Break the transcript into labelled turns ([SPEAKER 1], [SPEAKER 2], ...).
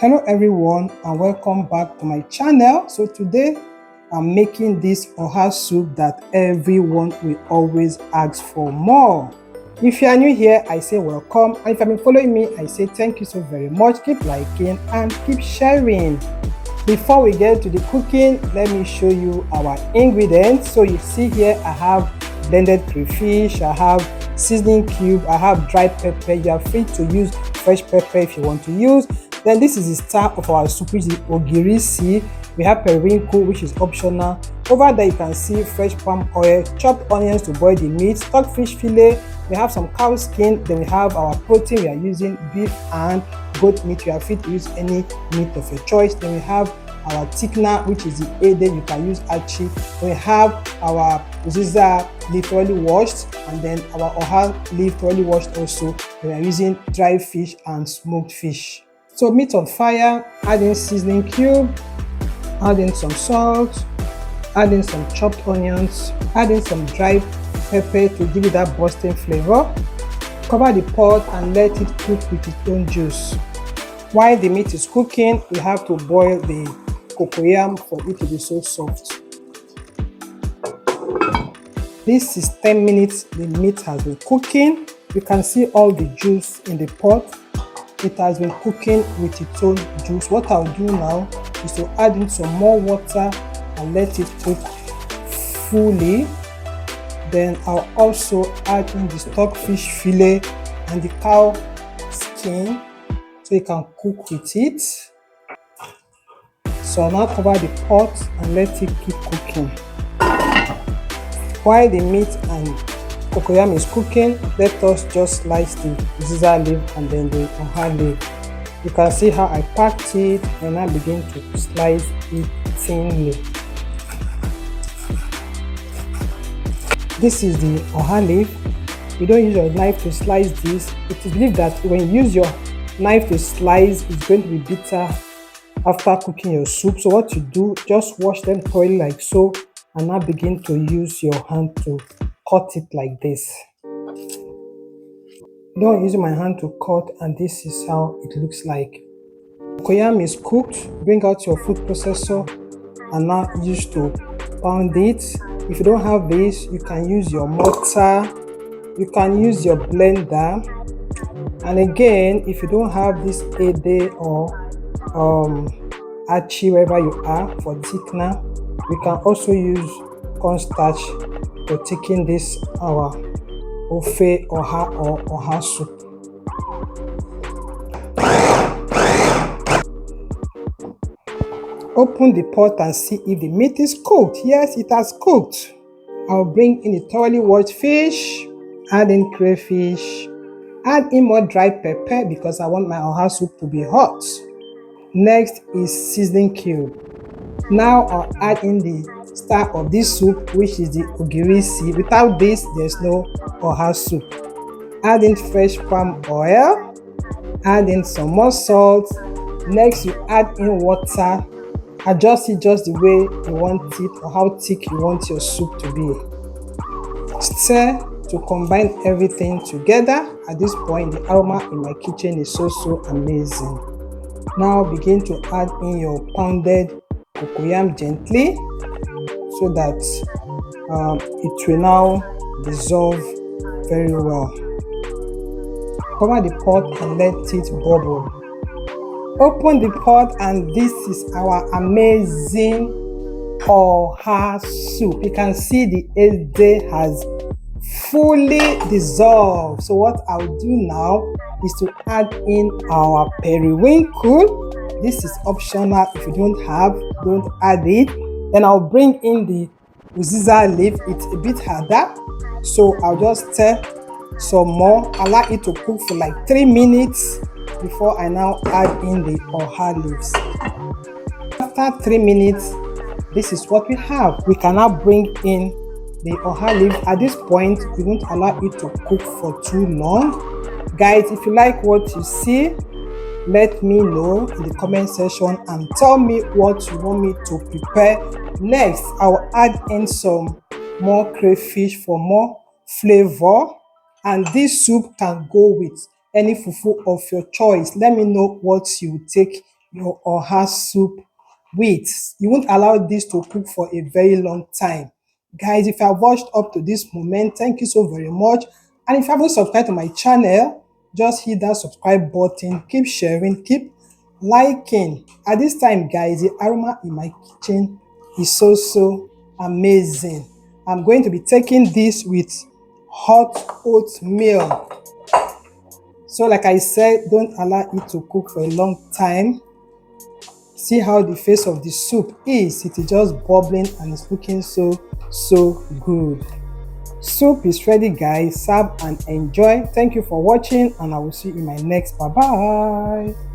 [SPEAKER 1] Hello everyone and welcome back to my channel. So today I'm making this Oha soup that everyone will always ask for more. If you are new here, I say welcome, and if you've been following me, I say thank you so very much. Keep liking and keep sharing. Before we get to the cooking, let me show you our ingredients. So you see here I have blended crayfish, I have seasoning cube, I have dried pepper. You are free to use fresh pepper if you want to use. Then this is the star of our soup, which is Ogiri. We have Periwinkle, which is optional. Over there you can see fresh palm oil, chopped onions to boil the meat, stockfish fillet. We have some cow skin. Then we have our protein. We are using beef and goat meat. You are free to use any meat of your choice. Then we have our thickener, which is the Ede. You can use achi. We have our Uziza leaf thoroughly washed, and then our Oha leaf thoroughly washed also. We are using dried fish and smoked fish. So meat on fire, add in seasoning cube, add in some salt, add in some chopped onions, add in some dried pepper to give it that bursting flavor. Cover the pot and let it cook with its own juice. While the meat is cooking, we have to boil the cocoyam for it to be so soft. This is 10 minutes the meat has been cooking. You can see all the juice in the pot. It has been cooking with its own juice. What I'll do now is to add in some more water and let it cook fully. Then I'll also add in the stockfish fillet and the cow skin so you can cook with it. So I'll now cover the pot and let it keep cooking. While the meat and cocoyam is cooking, let us just slice the Uziza leaf and then the Oha leaf. You can see how I packed it and I begin to slice it thinly. This is the Oha leaf. You don't use your knife to slice this. It is believed that when you use your knife to slice, it's going to be bitter after cooking your soup. So what you do, just wash them thoroughly like so, and now begin to use your hand to cut it like this. Don't use my hand to cut, and this is how it looks like. Cocoyam is cooked. Bring out your food processor and now use to pound it. If you don't have this, you can use your mortar, you can use your blender. And again, if you don't have this Ede or achi wherever you are for thickener, we can also use cornstarch for taking this our ofe Oha or Oha soup. Open the pot and see if the meat is cooked. Yes, it has cooked. I'll bring in the thoroughly washed fish, add in crayfish, add in more dried pepper because I want my Oha soup to be hot. Next is seasoning cube. Now I'll add in the star of this soup, which is the Ogiri. Without this, there's no Oha soup. Add in fresh palm oil, add in some more salt. Next, you add in water. Adjust it just the way you want it or how thick you want your soup to be. Stir to combine everything together. At this point, the aroma in my kitchen is so amazing. Now begin to add in your pounded cocoyam gently so that it will now dissolve very well. Cover the pot and let it bubble. Open the pot and this is our amazing Oha soup. You can see the Ede has fully dissolved. So what I'll do now is to add in our periwinkle. This is optional. If you don't have, don't add it. Then I'll bring in the Uziza leaf. It's a bit harder, so I'll just stir some more. Allow it to cook for like 3 minutes before I now add in the Oha leaves. After 3 minutes, this is what we have. We can now bring in the Oha leaf. At this point, we won't allow it to cook for too long. Guys, if you like what you see, let me know in the comment section and tell me what you want me to prepare next. I will add in some more crayfish for more flavor, and this soup can go with any fufu of your choice. Let me know what you take your oha soup with. You won't allow this to cook for a very long time. Guys, if you have watched up to this moment, thank you so very much. And if you haven't subscribed to my channel, just hit that subscribe button. Keep sharing, keep liking. At this time, guys, the aroma in my kitchen is so amazing. I'm going to be taking this with hot oatmeal. So like I said, don't allow it to cook for a long time. See how the face of the soup is. It is just bubbling and it's looking so good. Soup is ready, guys. Serve and enjoy. Thank you for watching, and I will see you in my next. Bye bye.